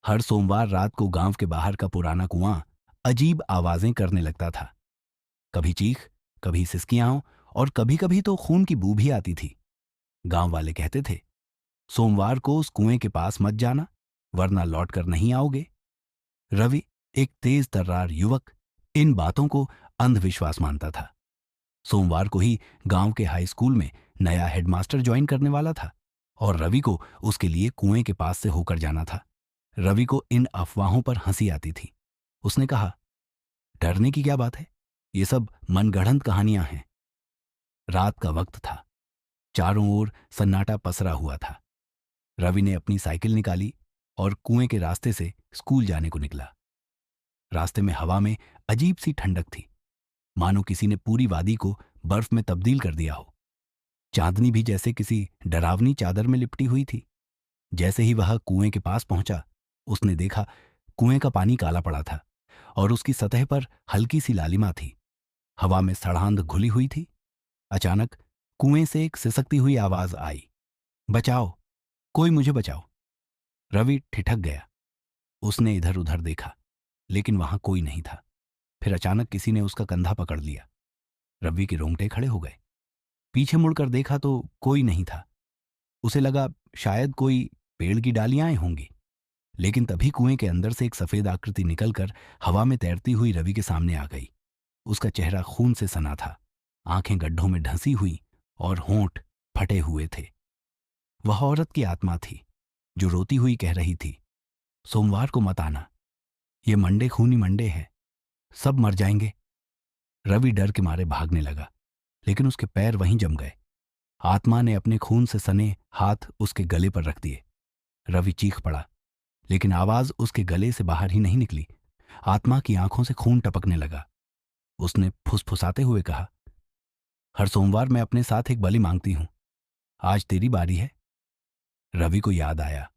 हर सोमवार रात को गांव के बाहर का पुराना कुआं अजीब आवाजें करने लगता था। कभी चीख, कभी सिसकियां और कभी कभी तो खून की बू भी आती थी। गांव वाले कहते थे, सोमवार को उस कुएं के पास मत जाना, वरना लौट कर नहीं आओगे। रवि, एक तेज तर्रार युवक, इन बातों को अंधविश्वास मानता था। सोमवार को ही गांव के हाई स्कूल में नया हेडमास्टर ज्वाइन करने वाला था और रवि को उसके लिए कुएं के पास से होकर जाना था। रवि को इन अफवाहों पर हंसी आती थी। उसने कहा, डरने की क्या बात है, ये सब मनगढ़ंत कहानियां हैं। रात का वक्त था। चारों ओर सन्नाटा पसरा हुआ था। रवि ने अपनी साइकिल निकाली और कुएं के रास्ते से स्कूल जाने को निकला। रास्ते में हवा में अजीब सी ठंडक थी, मानो किसी ने पूरी वादी को बर्फ में तब्दील कर दिया हो। चांदनी भी जैसे किसी डरावनी चादर में लिपटी हुई थी। जैसे ही वह कुएं के पास पहुंचा, उसने देखा कुएं का पानी काला पड़ा था और उसकी सतह पर हल्की सी लालिमा थी। हवा में सड़ांध घुली हुई थी। अचानक कुएं से एक सिसकती हुई आवाज आई, बचाओ, कोई मुझे बचाओ। रवि ठिठक गया। उसने इधर उधर देखा, लेकिन वहां कोई नहीं था। फिर अचानक किसी ने उसका कंधा पकड़ लिया। रवि के रोंगटे खड़े हो गए। पीछे मुड़कर देखा तो कोई नहीं था। उसे लगा शायद कोई पेड़ की डालियां होंगी। लेकिन तभी कुएं के अंदर से एक सफेद आकृति निकलकर हवा में तैरती हुई रवि के सामने आ गई। उसका चेहरा खून से सना था, आंखें गड्ढों में ढंसी हुई और होंठ फटे हुए थे। वह औरत की आत्मा थी, जो रोती हुई कह रही थी, सोमवार को मत आना, ये मंडे खूनी मंडे है, सब मर जाएंगे। रवि डर के मारे भागने लगा, लेकिन उसके पैर वहीं जम गए। आत्मा ने अपने खून से सने हाथ उसके गले पर रख दिए। रवि चीख पड़ा, लेकिन आवाज उसके गले से बाहर ही नहीं निकली। आत्मा की आंखों से खून टपकने लगा। उसने फुसफुसाते हुए कहा, हर सोमवार मैं अपने साथ एक बलि मांगती हूं, आज तेरी बारी है। रवि को याद आया,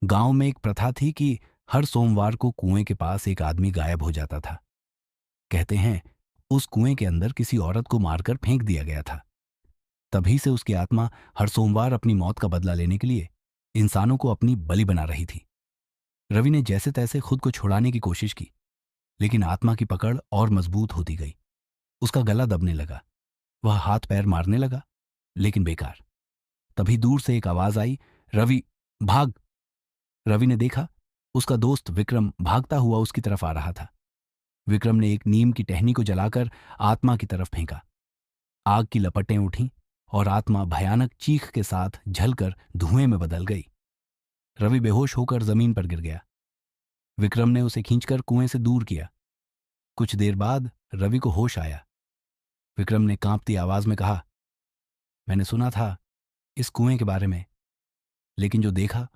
गांव में एक प्रथा थी कि हर सोमवार को कुएं के पास एक आदमी गायब हो जाता था। कहते हैं उस कुएं के अंदर किसी औरत को मारकर फेंक दिया गया था। तभी से उसकी आत्मा हर सोमवार अपनी मौत का बदला लेने के लिए इंसानों को अपनी बलि बना रही थी। रवि ने जैसे तैसे खुद को छुड़ाने की कोशिश की, लेकिन आत्मा की पकड़ और मजबूत होती गई। उसका गला दबने लगा। वह हाथ पैर मारने लगा, लेकिन बेकार। तभी दूर से एक आवाज आई, रवि, भाग। रवि ने देखा, उसका दोस्त विक्रम भागता हुआ उसकी तरफ आ रहा था। विक्रम ने एक नीम की टहनी को जलाकर आत्मा की तरफ फेंका। आग की लपटें उठीं और आत्मा भयानक चीख के साथ झलकर धुएं में बदल गई। रवि बेहोश होकर जमीन पर गिर गया। विक्रम ने उसे खींचकर कुएं से दूर किया। कुछ देर बाद रवि को होश आया। विक्रम ने कांपती आवाज में कहा, मैंने सुना था इस कुएं के बारे में, लेकिन जो देखा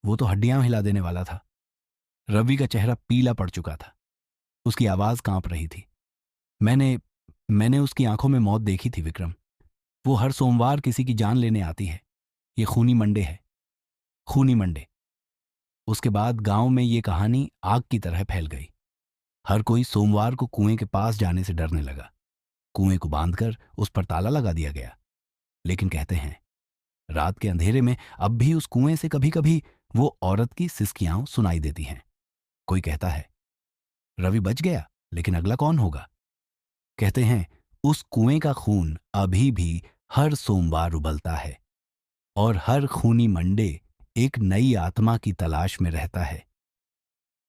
वो तो हड्डियां हिला देने वाला था। रवि का चेहरा पीला पड़ चुका था। उसकी आवाज कांप रही थी। मैंने मैंने उसकी आंखों में मौत देखी थी विक्रम। वो हर सोमवार किसी की जान लेने आती है। ये खूनी मंडे है, खूनी मंडे। उसके बाद गांव में ये कहानी आग की तरह फैल गई। हर कोई सोमवार को कुएं के पास जाने से डरने लगा। कुएं को बांधकर उस पर ताला लगा दिया गया। लेकिन कहते हैं रात के अंधेरे में अब भी उस कुएं से कभी कभी वो औरत की सिसकियां सुनाई देती हैं। कोई कहता है रवि बच गया, लेकिन अगला कौन होगा। कहते हैं उस कुएं का खून अभी भी हर सोमवार उबलता है और हर खूनी मंडे एक नई आत्मा की तलाश में रहता है।